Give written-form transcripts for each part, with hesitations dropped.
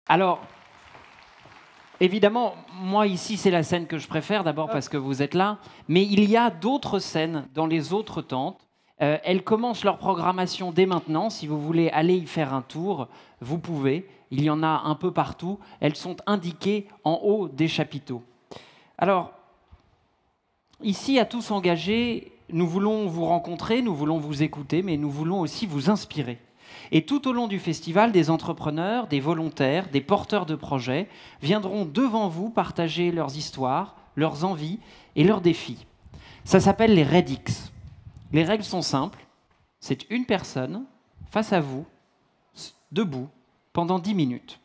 Alors, évidemment, moi ici, c'est la scène que je préfère, d'abord parce que vous êtes là, mais il y a d'autres scènes dans les autres tentes. Elles commencent leur programmation dès maintenant. Si vous voulez aller y faire un tour, vous pouvez. Il y en a un peu partout. Elles sont indiquées en haut des chapiteaux. Alors, ici, à tous engagés, nous voulons vous rencontrer, nous voulons vous écouter, mais nous voulons aussi vous inspirer. Et tout au long du festival, des entrepreneurs, des volontaires, des porteurs de projets viendront devant vous partager leurs histoires, leurs envies et leurs défis. Ça s'appelle les REDX. Les règles sont simples. C'est une personne face à vous, debout, pendant 10 minutes.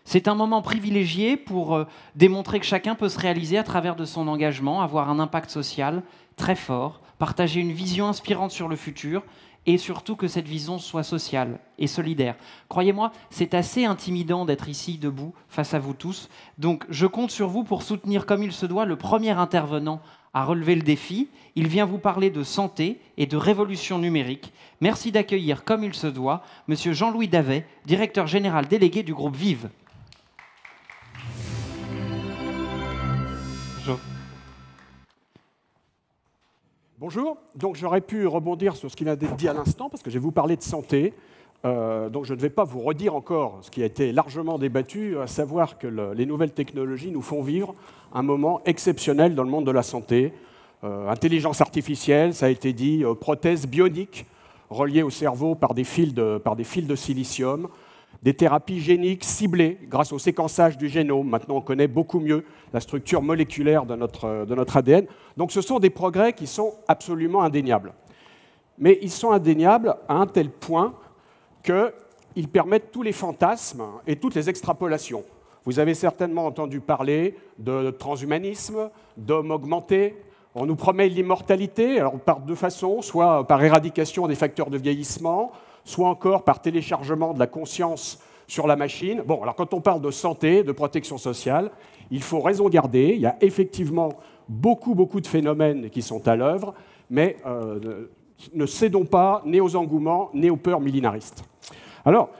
C'est un moment privilégié pour démontrer que chacun peut se réaliser à travers de son engagement, avoir un impact social très fort, partager une vision inspirante sur le futur, et surtout que cette vision soit sociale et solidaire. Croyez-moi, c'est assez intimidant d'être ici, debout, face à vous tous. Donc je compte sur vous pour soutenir comme il se doit le premier intervenant à relever le défi. Il vient vous parler de santé et de révolution numérique. Merci d'accueillir comme il se doit Monsieur Jean-Louis Davet, directeur général délégué du groupe Vive. Bonjour. Bonjour, donc j'aurais pu rebondir sur ce qui vient d'être dit à l'instant, parce que je vais vous parler de santé. Donc je ne vais pas vous redire encore ce qui a été largement débattu, à savoir que les nouvelles technologies nous font vivre un moment exceptionnel dans le monde de la santé. Intelligence artificielle, ça a été dit, prothèses bioniques reliées au cerveau par des fils de silicium, des thérapies géniques ciblées grâce au séquençage du génome. Maintenant, on connaît beaucoup mieux la structure moléculaire de notre ADN. Donc ce sont des progrès qui sont absolument indéniables. Mais ils sont indéniables à un tel point qu'ils permettent tous les fantasmes et toutes les extrapolations. Vous avez certainement entendu parler de transhumanisme, d'homme augmenté. On nous promet l'immortalité, alors par deux façons, soit par éradication des facteurs de vieillissement, soit encore par téléchargement de la conscience sur la machine. Bon, alors quand on parle de santé, de protection sociale, il faut raison garder. Il y a effectivement beaucoup de phénomènes qui sont à l'œuvre, mais ne cédons pas ni aux engouements, ni aux peurs millénaristes. Alors,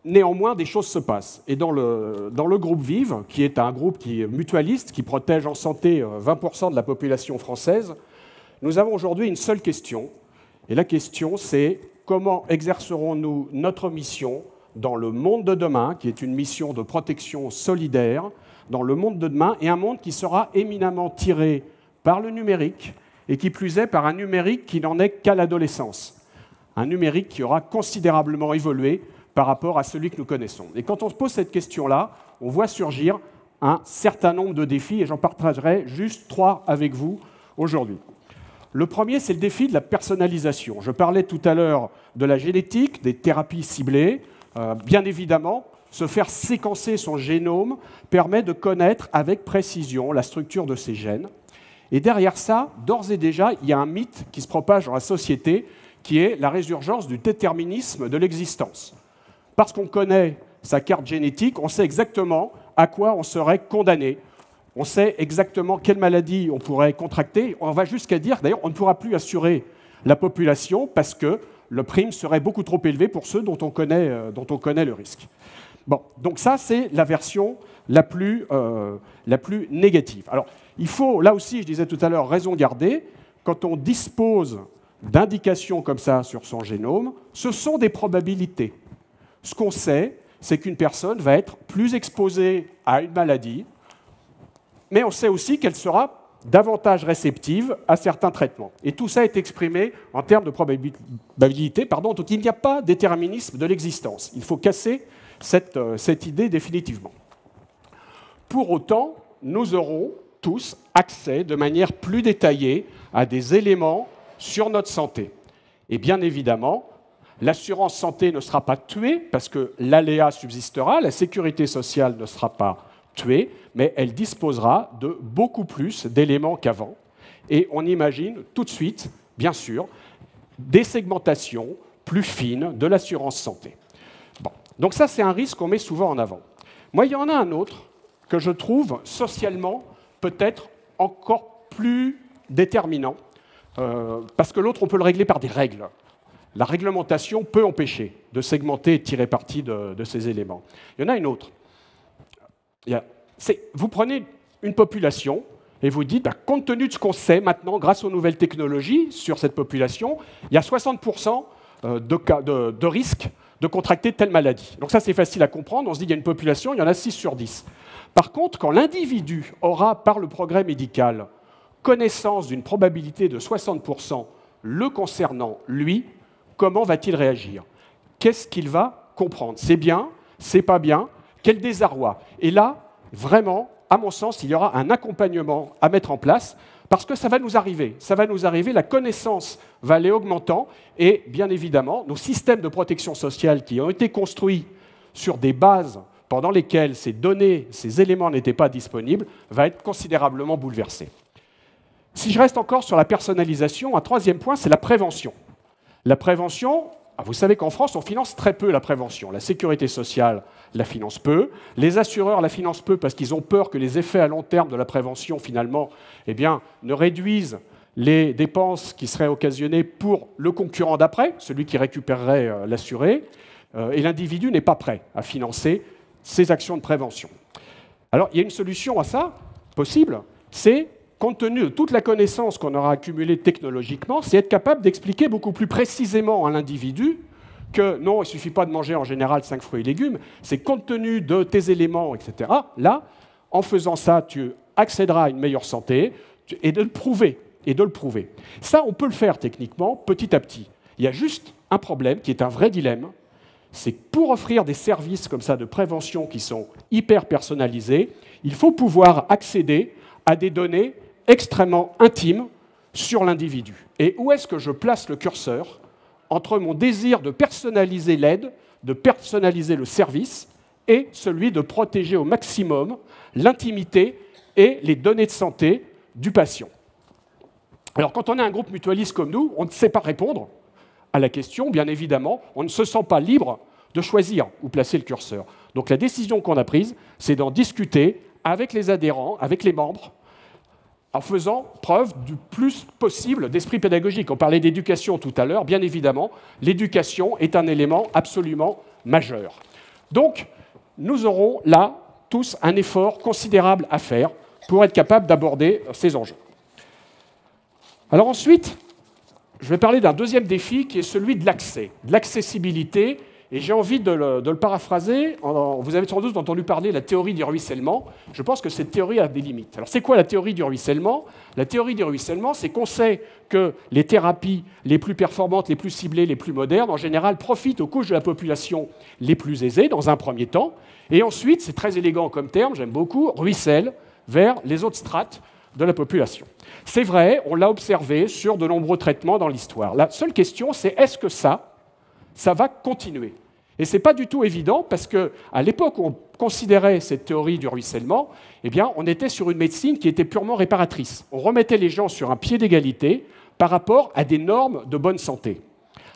néanmoins, des choses se passent. Et dans le groupe Vive, qui est un groupe qui est mutualiste, qui protège en santé 20% de la population française, nous avons aujourd'hui une seule question. Et la question, c'est comment exercerons-nous notre mission dans le monde de demain, qui est une mission de protection solidaire, dans le monde de demain, et un monde qui sera éminemment tiré par le numérique, et qui plus est par un numérique qui n'en est qu'à l'adolescence. Un numérique qui aura considérablement évolué par rapport à celui que nous connaissons. Et quand on se pose cette question-là, on voit surgir un certain nombre de défis, et j'en partagerai juste 3 avec vous aujourd'hui. Le premier, c'est le défi de la personnalisation. Je parlais tout à l'heure de la génétique, des thérapies ciblées. Bien évidemment, se faire séquencer son génome permet de connaître avec précision la structure de ses gènes. Et derrière ça, d'ores et déjà, il y a un mythe qui se propage dans la société, qui est la résurgence du déterminisme de l'existence. Parce qu'on connaît sa carte génétique, on sait exactement à quoi on serait condamné. On sait exactement quelle maladie on pourrait contracter. On va jusqu'à dire, d'ailleurs, on ne pourra plus assurer la population parce que le prime serait beaucoup trop élevé pour ceux dont on connaît le risque. Bon, donc ça, c'est la version la plus négative. Alors, il faut, là aussi, je disais tout à l'heure, raison garder. Quand on dispose d'indications comme ça sur son génome, ce sont des probabilités. Ce qu'on sait, c'est qu'une personne va être plus exposée à une maladie, mais on sait aussi qu'elle sera davantage réceptive à certains traitements. Et tout ça est exprimé en termes de probabilité. Donc il n'y a pas de déterminisme de l'existence. Il faut casser cette idée définitivement. Pour autant, nous aurons tous accès de manière plus détaillée à des éléments sur notre santé. Et bien évidemment, l'assurance santé ne sera pas tuée parce que l'aléa subsistera, la sécurité sociale ne sera pas tuée, mais elle disposera de beaucoup plus d'éléments qu'avant. Et on imagine tout de suite, bien sûr, des segmentations plus fines de l'assurance santé. Bon. Donc ça, c'est un risque qu'on met souvent en avant. Moi, il y en a un autre que je trouve socialement peut-être encore plus déterminant, parce que l'autre, on peut le régler par des règles. La réglementation peut empêcher de segmenter et de tirer parti de ces éléments. Il y en a une autre. Vous prenez une population et vous dites, compte tenu de ce qu'on sait maintenant, grâce aux nouvelles technologies sur cette population, il y a 60% de risque de contracter telle maladie. Donc ça, c'est facile à comprendre. On se dit qu'il y a une population, il y en a 6 sur 10. Par contre, quand l'individu aura, par le progrès médical, connaissance d'une probabilité de 60% le concernant, lui, comment va-t-il réagir? Qu'est-ce qu'il va comprendre? C'est bien? C'est pas bien? Quel désarroi? Et là, vraiment, à mon sens, il y aura un accompagnement à mettre en place, parce que ça va nous arriver. Ça va nous arriver, la connaissance va aller augmentant, et bien évidemment, nos systèmes de protection sociale qui ont été construits sur des bases pendant lesquelles ces données, ces éléments n'étaient pas disponibles, va être considérablement bouleversé. Si je reste encore sur la personnalisation, un troisième point, c'est la prévention. La prévention, vous savez qu'en France, on finance très peu la prévention. La sécurité sociale la finance peu. Les assureurs la financent peu parce qu'ils ont peur que les effets à long terme de la prévention, finalement, ne réduisent les dépenses qui seraient occasionnées pour le concurrent d'après, celui qui récupérerait l'assuré. Et l'individu n'est pas prêt à financer ces actions de prévention. Alors, il y a une solution à ça, possible, c'est, compte tenu de toute la connaissance qu'on aura accumulée technologiquement, c'est être capable d'expliquer beaucoup plus précisément à l'individu que non, il ne suffit pas de manger en général 5 fruits et légumes, c'est compte tenu de tes éléments, etc. Là, en faisant ça, tu accéderas à une meilleure santé et de le prouver. Ça, on peut le faire techniquement, petit à petit. Il y a juste un problème qui est un vrai dilemme, c'est que pour offrir des services comme ça de prévention qui sont hyper personnalisés, il faut pouvoir accéder à des données extrêmement intimes sur l'individu. Et où est-ce que je place le curseur entre mon désir de personnaliser l'aide, de personnaliser le service, et celui de protéger au maximum l'intimité et les données de santé du patient? Alors, quand on est un groupe mutualiste comme nous, on ne sait pas répondre à la question, bien évidemment, on ne se sent pas libre de choisir où placer le curseur. Donc la décision qu'on a prise, c'est d'en discuter avec les adhérents, avec les membres, en faisant preuve du plus possible d'esprit pédagogique. On parlait d'éducation tout à l'heure, bien évidemment, l'éducation est un élément absolument majeur. Donc, nous aurons là, tous, un effort considérable à faire pour être capable d'aborder ces enjeux. Alors ensuite, je vais parler d'un deuxième défi qui est celui de l'accès, de l'accessibilité. Et j'ai envie de le paraphraser. Vous avez sans doute entendu parler de la théorie du ruissellement. Je pense que cette théorie a des limites. Alors c'est quoi la théorie du ruissellement? La théorie du ruissellement, c'est qu'on sait que les thérapies les plus performantes, les plus ciblées, les plus modernes, en général, profitent aux couches de la population les plus aisées, dans un premier temps. Et ensuite, c'est très élégant comme terme, j'aime beaucoup, ruisselle vers les autres strates de la population. C'est vrai, on l'a observé sur de nombreux traitements dans l'histoire. La seule question, c'est est-ce que ça va continuer? Et ce n'est pas du tout évident parce qu'à l'époque où on considérait cette théorie du ruissellement, eh bien, on était sur une médecine qui était purement réparatrice. On remettait les gens sur un pied d'égalité par rapport à des normes de bonne santé.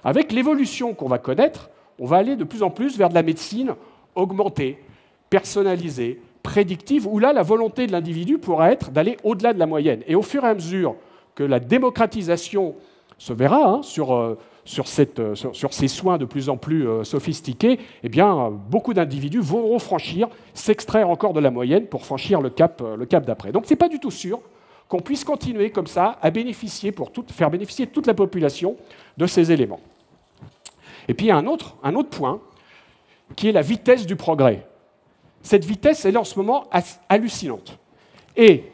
Avec l'évolution qu'on va connaître, on va aller de plus en plus vers de la médecine augmentée, personnalisée, prédictive, où là, la volonté de l'individu pourra être d'aller au-delà de la moyenne. Et au fur et à mesure que la démocratisation se verra sur ces soins de plus en plus sophistiqués, eh bien, beaucoup d'individus vont franchir, s'extraire encore de la moyenne pour franchir le cap d'après. Donc, ce n'est pas du tout sûr qu'on puisse continuer comme ça à bénéficier, faire bénéficier toute la population de ces éléments. Et puis, il y a un autre point, qui est la vitesse du progrès. Cette vitesse, elle est en ce moment hallucinante. Et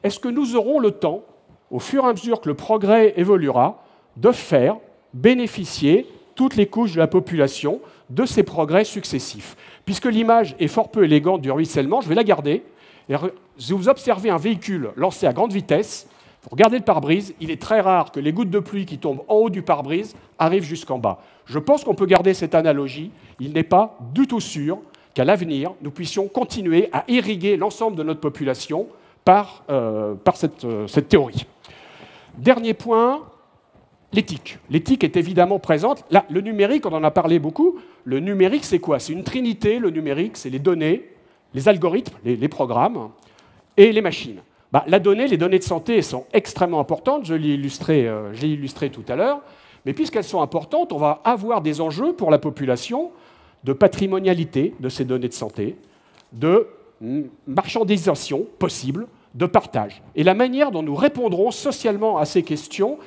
est-ce que nous aurons le temps, au fur et à mesure que le progrès évoluera, de faire bénéficier toutes les couches de la population de ces progrès successifs? Puisque l'image est fort peu élégante du ruissellement, je vais la garder. Et si vous observez un véhicule lancé à grande vitesse, vous regardez le pare-brise, il est très rare que les gouttes de pluie qui tombent en haut du pare-brise arrivent jusqu'en bas. Je pense qu'on peut garder cette analogie. Il n'est pas du tout sûr qu'à l'avenir, nous puissions continuer à irriguer l'ensemble de notre population par cette théorie. Dernier point, l'éthique. L'éthique est évidemment présente. Là, le numérique, on en a parlé beaucoup. Le numérique, c'est quoi? C'est une trinité. Le numérique, c'est les données, les algorithmes, les programmes et les machines. La donnée, les données de santé, elles sont extrêmement importantes. Je l'ai illustré tout à l'heure. Mais puisqu'elles sont importantes, on va avoir des enjeux pour la population de patrimonialité de ces données de santé, de marchandisation possible de partage. Et la manière dont nous répondrons socialement à ces questions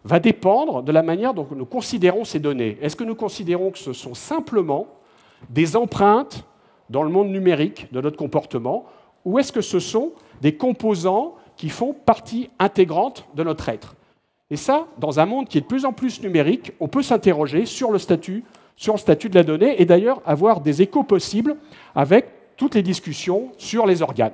va dépendre de la manière dont nous considérons ces données. Est-ce que nous considérons que ce sont simplement des empreintes dans le monde numérique de notre comportement, ou est-ce que ce sont des composants qui font partie intégrante de notre être? Et ça, dans un monde qui est de plus en plus numérique, on peut s'interroger sur le statut de la donnée et d'ailleurs avoir des échos possibles avec toutes les discussions sur les organes.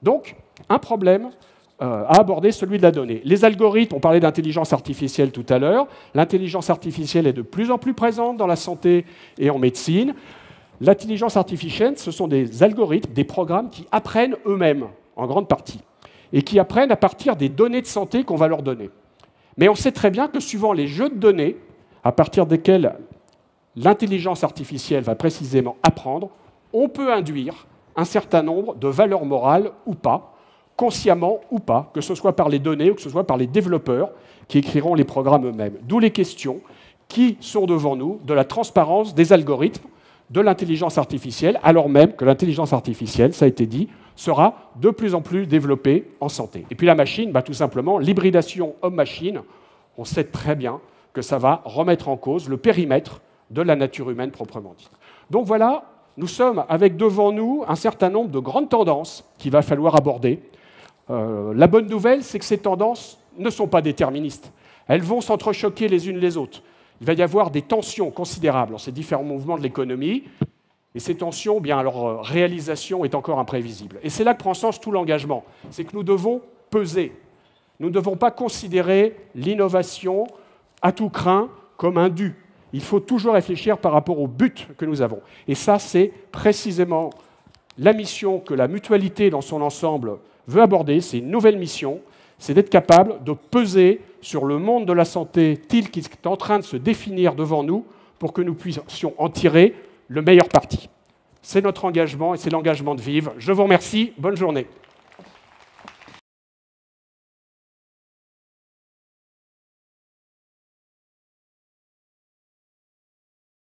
Donc, un problème à aborder, celui de la donnée. Les algorithmes, on parlait d'intelligence artificielle tout à l'heure, l'intelligence artificielle est de plus en plus présente dans la santé et en médecine. L'intelligence artificielle, ce sont des algorithmes, des programmes qui apprennent eux-mêmes, en grande partie, et qui apprennent à partir des données de santé qu'on va leur donner. Mais on sait très bien que suivant les jeux de données, à partir desquels l'intelligence artificielle va précisément apprendre, on peut induire un certain nombre de valeurs morales ou pas, consciemment ou pas, que ce soit par les données ou que ce soit par les développeurs qui écriront les programmes eux-mêmes. D'où les questions qui sont devant nous de la transparence des algorithmes de l'intelligence artificielle, alors même que l'intelligence artificielle, ça a été dit, sera de plus en plus développée en santé. Et puis la machine, tout simplement, l'hybridation homme-machine, on sait très bien que ça va remettre en cause le périmètre de la nature humaine proprement dite. Donc voilà, nous sommes avec devant nous un certain nombre de grandes tendances qu'il va falloir aborder. La bonne nouvelle, c'est que ces tendances ne sont pas déterministes. Elles vont s'entrechoquer les unes les autres. Il va y avoir des tensions considérables dans ces différents mouvements de l'économie, et ces tensions, leur réalisation est encore imprévisible. Et c'est là que prend sens tout l'engagement. C'est que nous devons peser. Nous ne devons pas considérer l'innovation à tout crin comme un dû. Il faut toujours réfléchir par rapport au but que nous avons. Et ça, c'est précisément la mission que la mutualité dans son ensemble veut aborder. C'est une nouvelle mission, c'est d'être capable de peser sur le monde de la santé tel qu'il est en train de se définir devant nous pour que nous puissions en tirer le meilleur parti. C'est notre engagement et c'est l'engagement de vivre. Je vous remercie. Bonne journée.